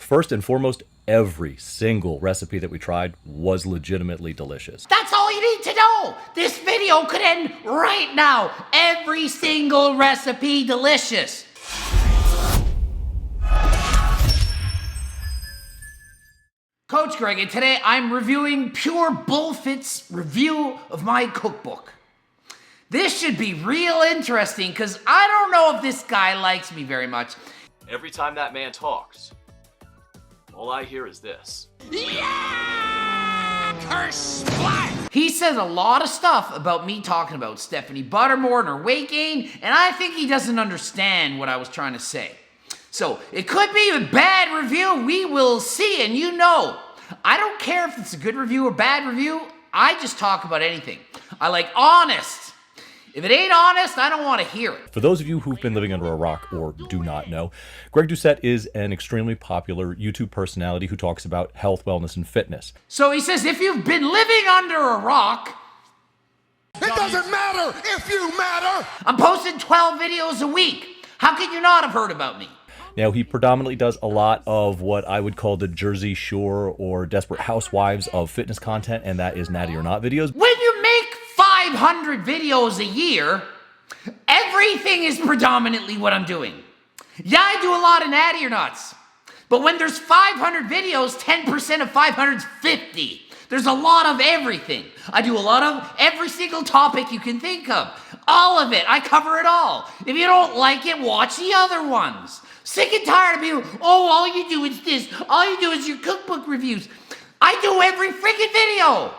First and foremost, every single recipe that we tried was legitimately delicious. That's all you need to know. This video could end right now. Every single recipe delicious. Coach Greg, and today I'm reviewing Pure BULLFIT's review of my cookbook. This should be real interesting because I don't know if this guy likes me very much. Every time that man talks, all I hear is this. Yeah! Curse splat! He says a lot of stuff about me talking about Stephanie Buttermore and her weight gain, and I think he doesn't understand what I was trying to say. So, it could be a bad review, we will see, and you know, I don't care if it's a good review or bad review, I just talk about anything. I like honest. If it ain't honest, I don't want to hear it. For those of you who've been living under a rock or do not know, Greg Doucette is an extremely popular YouTube personality who talks about health, wellness, and fitness. So he says if you've been living under a rock, it doesn't matter if you matter. I'm posting 12 videos a week. How could you not have heard about me? Now, he predominantly does a lot of what I would call the Jersey Shore or Desperate Housewives of fitness content, and that is Natty or Not videos. When you make 500 videos a year, everything is predominantly what I'm doing. Yeah, I do a lot of Natty or Nots, but when there's 500 videos, 10% of 500 is 50. There's a lot of everything. I do a lot of every single topic you can think of. All of it. I cover it all. If you don't like it, watch the other ones. Sick and tired of people, oh, all you do is this. All you do is your cookbook reviews. I do every freaking video.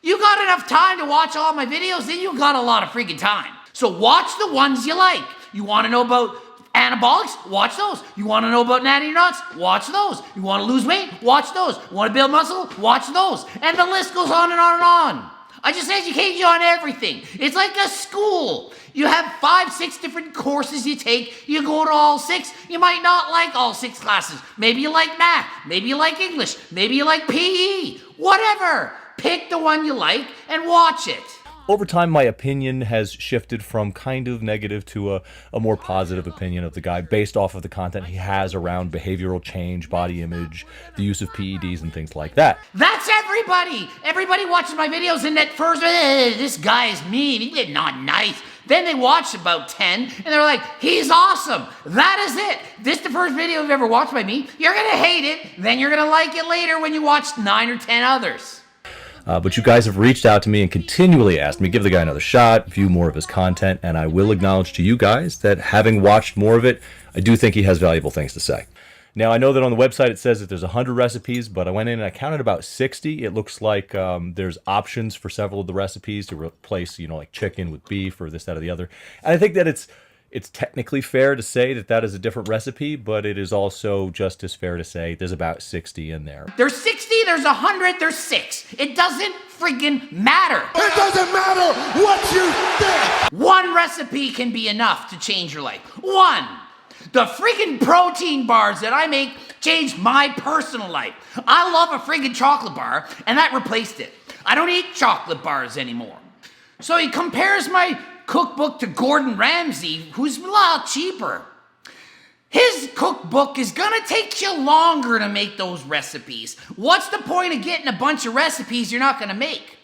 You got enough time to watch all my videos, then you got a lot of freaking time. So watch the ones you like. You want to know about anabolics? Watch those. You want to know about natty or nuts? Watch those. You want to lose weight? Watch those. You want to build muscle? Watch those. And the list goes on and on and on. I just educate you on everything. It's like a school. You have 5, 6 different courses you take. You go to all 6. You might not like all 6 classes. Maybe you like math. Maybe you like English. Maybe you like PE. Whatever. Pick the one you like and watch it. Over time, my opinion has shifted from kind of negative to a more positive opinion of the guy based off of the content he has around behavioral change, body image, the use of PEDs, and things like that. That's everybody. Everybody watches my videos and at first, this guy is mean. He's not nice. Then they watch about 10 and they're like, he's awesome. That is it. This is the first video you've ever watched by me. You're going to hate it. Then you're going to like it later when you watch 9 or 10 others. But you guys have reached out to me and continually asked me to give the guy another shot, view more of his content, and I will acknowledge to you guys that having watched more of it, I do think he has valuable things to say. Now, I know that on the website it says that there's 100 recipes, but I went in and I counted about 60. It looks like there's options for several of the recipes to replace, like chicken with beef or this, that, or the other. And I think that it's technically fair to say that that is a different recipe, but it is also just as fair to say there's about 60 in there. There's 60, there's 100, there's 6. It doesn't friggin' matter. It doesn't matter what you think. One recipe can be enough to change your life. One. The freaking protein bars that I make changed my personal life. I love a friggin' chocolate bar, and that replaced it. I don't eat chocolate bars anymore. So he compares my cookbook to Gordon Ramsay, who's a lot cheaper. His cookbook is gonna take you longer to make those recipes. What's the point of getting a bunch of recipes you're not gonna make?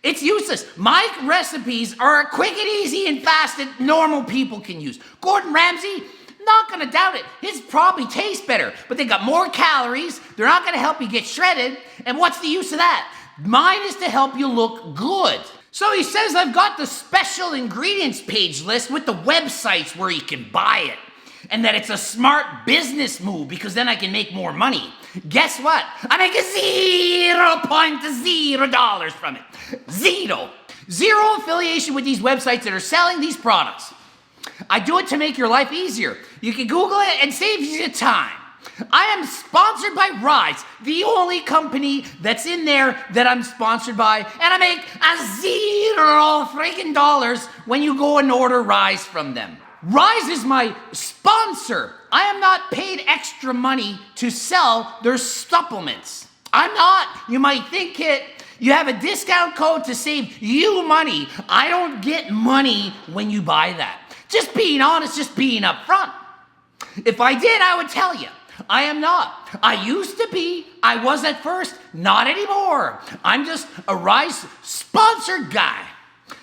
It's useless. My recipes are quick and easy and fast that normal people can use. Gordon Ramsay, not gonna doubt it. His probably tastes better, but they got more calories. They're not gonna help you get shredded. And what's the use of that? Mine is to help you look good. So he says I've got the special ingredients page list with the websites where you can buy it. And that it's a smart business move because then I can make more money. Guess what? I make $0.0 from it. Zero affiliation with these websites that are selling these products. I do it to make your life easier. You can Google it and save you time. I am sponsored by Rise, the only company that's in there that I'm sponsored by, and I make $0 when you go and order Rise from them. Rise is my sponsor. I am not paid extra money to sell their supplements. I'm not. You might think it. You have a discount code to save you money. I don't get money when you buy that. Just being honest, just being upfront. If I did, I would tell you. I am not. I used to be. I was at first. Not anymore. I'm just a Rise sponsored guy.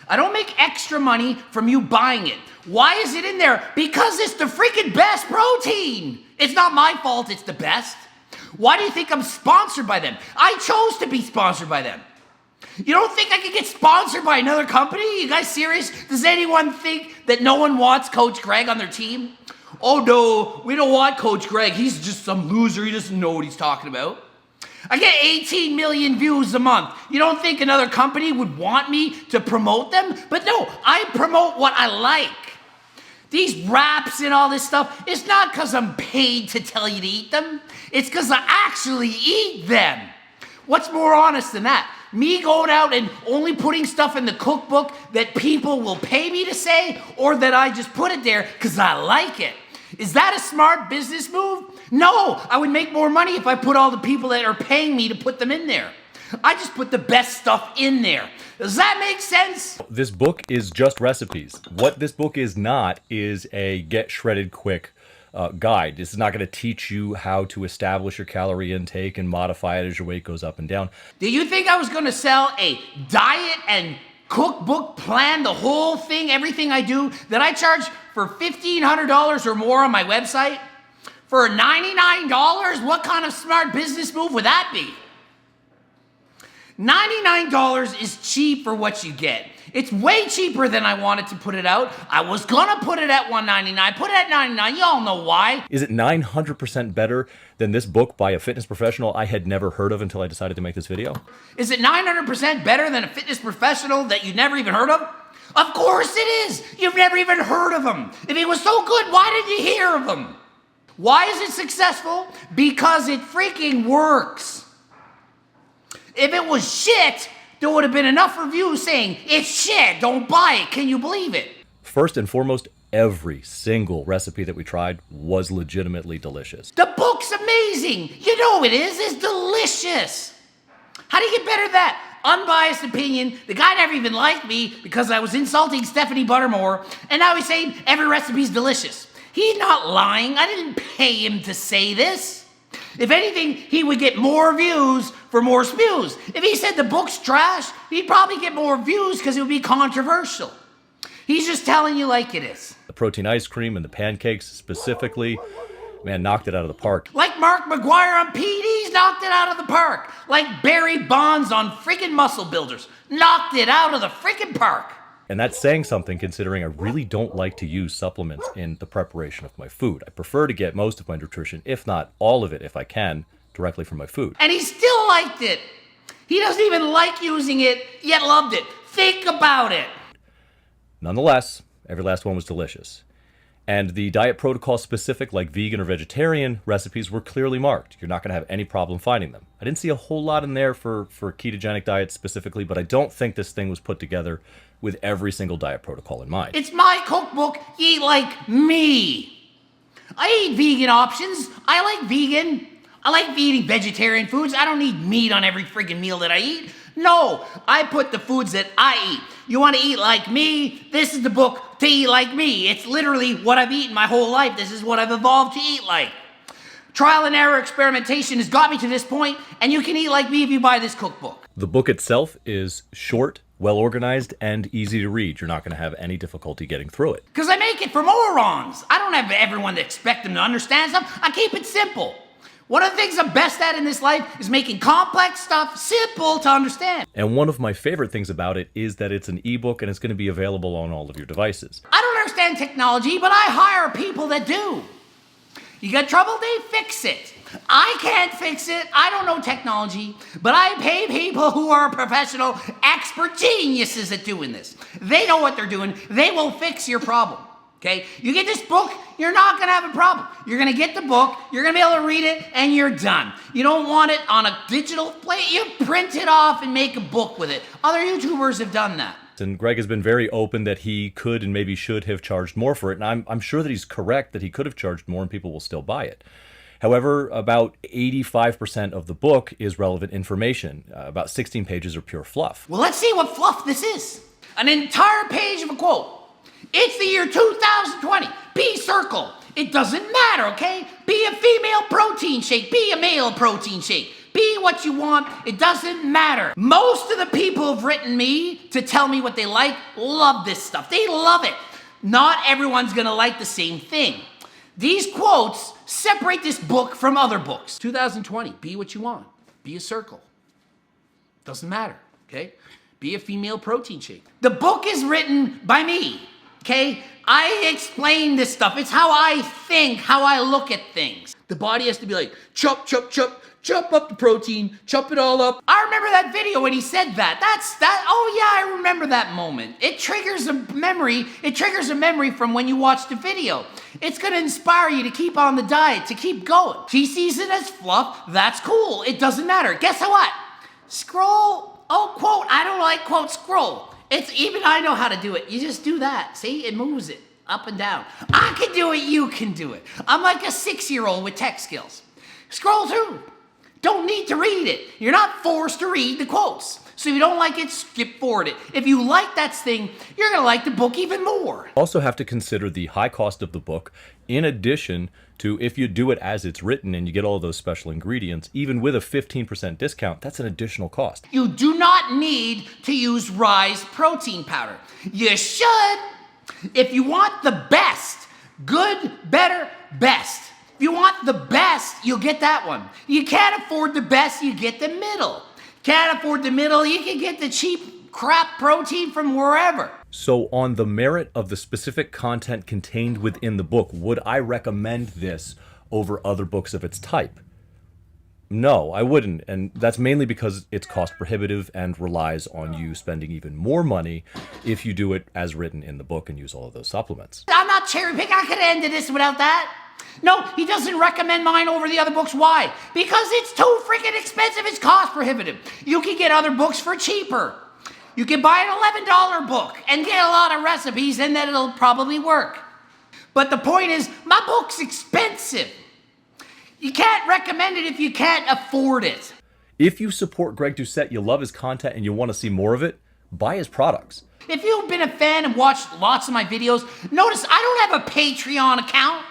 I don't make extra money from you buying it. Why is it in there? Because it's the freaking best protein. It's not my fault it's the best. Why do you think I'm sponsored by them? I chose to be sponsored by them. You don't think I could get sponsored by another company? You guys serious? Does anyone think that no one wants Coach Greg on their team? Oh no, we don't want Coach Greg. He's just some loser. He doesn't know what he's talking about. I get 18 million views a month. You don't think another company would want me to promote them? But no, I promote what I like. These wraps and all this stuff, it's not because I'm paid to tell you to eat them. It's because I actually eat them. What's more honest than that? Me going out and only putting stuff in the cookbook that people will pay me to say, or that I just put it there because I like it. Is that a smart business move? No, I would make more money if I put all the people that are paying me to put them in there. I just put the best stuff in there. Does that make sense? This book is just recipes. What this book is not is a get shredded quick guide. This is not going to teach you how to establish your calorie intake and modify it as your weight goes up and down. Do you think I was going to sell a diet and cookbook plan, the whole thing, everything I do, that I charge for $1,500 or more on my website? For $99? What kind of smart business move would that be? $99 is cheap for what you get. It's way cheaper than I wanted to put it out. I was gonna put it at $199, put it at $99, y'all know why. Is it 900% better than this book by a fitness professional I had never heard of until I decided to make this video? Is it 900% better than a fitness professional that you never even heard of? Of course it is. You've never even heard of him. If he was so good, why did you hear of him? Why is it successful? Because it freaking works. If it was shit, there would have been enough reviews saying, it's shit, don't buy it. Can you believe it? First and foremost, every single recipe that we tried was legitimately delicious. The book's amazing. You know it is. It's delicious. How do you get better than that? Unbiased opinion. The guy never even liked me because I was insulting Stephanie Buttermore, and now he's saying every recipe's delicious. He's not lying. I didn't pay him to say this. If anything, he would get more views for more spews. If he said the book's trash, he'd probably get more views because it would be controversial. He's just telling you like it is. The protein ice cream and the pancakes specifically, man, knocked it out of the park. Like Mark McGuire on PD's knocked it out of the park. Like Barry Bonds on freaking Muscle Builders knocked it out of the freaking park. And that's saying something considering I really don't like to use supplements in the preparation of my food. I prefer to get most of my nutrition, if not all of it if I can, directly from my food. And he still liked it. He doesn't even like using it, yet loved it. Think about it. Nonetheless, every last one was delicious. And the diet protocol specific, like vegan or vegetarian recipes, were clearly marked. You're not going to have any problem finding them. I didn't see a whole lot in there for ketogenic diets specifically, but I don't think this thing was put together with every single diet protocol in mind. It's my cookbook. Eat like me. I eat vegan options. I like vegan. I like eating vegetarian foods. I don't need meat on every freaking meal that I eat. No, I put the foods that I eat. You want to eat like me? This is the book to eat like me. It's literally what I've eaten my whole life. This is what I've evolved to eat like. Trial and error experimentation has got me to this point, and you can eat like me if you buy this cookbook. The book itself is short, well organized, and easy to read. You're not going to have any difficulty getting through it. Because I make it for morons. I don't have everyone to expect them to understand stuff. I keep it simple. One of the things I'm best at in this life is making complex stuff simple to understand. And one of my favorite things about it is that it's an ebook and it's going to be available on all of your devices. I don't understand technology, but I hire people that do. You got trouble, they fix it. I can't fix it. I don't know technology, but I pay people who are professional, expert geniuses at doing this. They know what they're doing. They will fix your problem. Okay? You get this book, you're not going to have a problem. You're going to get the book, you're going to be able to read it, and you're done. You don't want it on a digital plate, you print it off and make a book with it. Other YouTubers have done that. And Greg has been very open that he could and maybe should have charged more for it. And I'm sure that he's correct that he could have charged more and people will still buy it. However, about 85% of the book is relevant information. About 16 pages are pure fluff. Well, let's see what fluff this is. An entire page of a quote. It's the year 2020. B circle. It doesn't matter, okay? Be a female protein shake, be a male protein shake. Be what you want, it doesn't matter. Most of the people who've written me to tell me what they like love this stuff. They love it. Not everyone's gonna like the same thing. These quotes separate this book from other books. 2020, be what you want. Be a circle. Doesn't matter, okay? Be a female protein shake. The book is written by me, okay? I explain this stuff. It's how I think, how I look at things. The body has to be like, chop, chop, chop, chop up the protein, chop it all up. I remember that video when he said that. Oh yeah, I remember that moment. It triggers a memory. It triggers a memory from when you watched the video. It's gonna inspire you to keep on the diet, to keep going. She sees it as fluff, that's cool. It doesn't matter. Guess what? Scroll, oh, quote, I don't like quote, scroll. It's even I know how to do it. You just do that. See, it moves it up and down. I can do it, you can do it. I'm like a 6-year-old with tech skills. Scroll through. Don't need to read it. You're not forced to read the quotes. So if you don't like it, skip forward it. If you like that thing, you're gonna like the book even more. Also have to consider the high cost of the book, in addition to if you do it as it's written and you get all of those special ingredients, even with a 15% discount, that's an additional cost. You do not need to use Rise protein powder. You should, if you want the best, good, better, best. If you want the best, you'll get that one. You can't afford the best, you get the middle. Can't afford the middle, you can get the cheap crap protein from wherever. So on the merit of the specific content contained within the book, would I recommend this over other books of its type? No, I wouldn't, and that's mainly because it's cost prohibitive and relies on you spending even more money if you do it as written in the book and use all of those supplements. I'm not cherry picking, I could have ended this without that. No, he doesn't recommend mine over the other books. Why? Because it's too freaking expensive. It's cost prohibitive. You can get other books for cheaper. You can buy an $11 book and get a lot of recipes and then it'll probably work. But the point is, my book's expensive. You can't recommend it if you can't afford it. If you support Greg Doucette, you love his content and you want to see more of it, buy his products. If you've been a fan and watched lots of my videos, notice I don't have a Patreon account.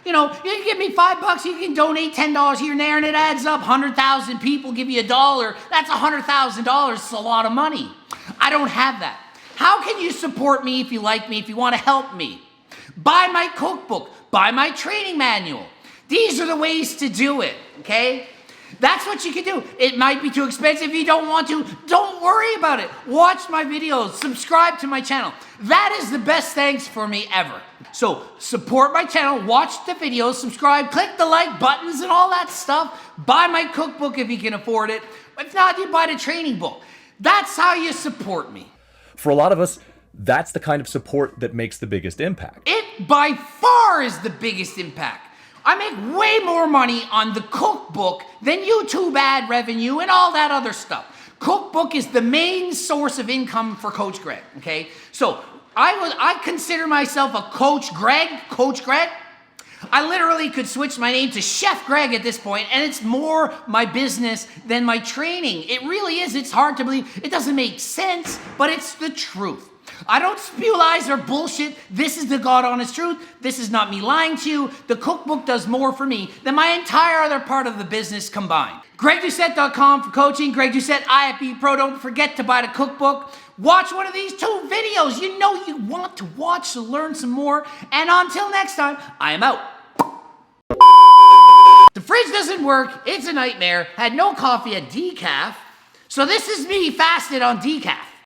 You know, you can give me $5, you can donate $10 here and there, and it adds up. 100,000 people give you $1. That's $100,000. It's a lot of money. I don't have that. How can you support me if you like me, if you want to help me? Buy my cookbook. Buy my training manual. These are the ways to do it, okay? That's what you can do. It might be too expensive. If you don't want to, don't worry about it. Watch my videos. Subscribe to my channel. That is the best thanks for me ever. So support my channel, watch the videos, subscribe, click the like buttons and all that stuff. Buy my cookbook if you can afford it. If not, you buy the training book. That's how you support me. For a lot of us, that's the kind of support that makes the biggest impact. It by far is the biggest impact. I make way more money on the cookbook than YouTube ad revenue and all that other stuff. Cookbook is the main source of income for Coach Greg, okay? So I consider myself a Coach Greg. I literally could switch my name to Chef Greg at this point, and it's more my business than my training. It really is. It's hard to believe. It doesn't make sense, but it's the truth. I don't spew lies or bullshit. This is the God honest truth. This is not me lying to you. The cookbook does more for me than my entire other part of the business combined. GregDoucette.com for coaching. Greg Doucette, IFB Pro. Don't forget to buy the cookbook. Watch one of these 2 videos. You know you want to watch to learn some more. And until next time, I am out. The fridge doesn't work. It's a nightmare. Had no coffee at decaf. So this is me fasted on decaf.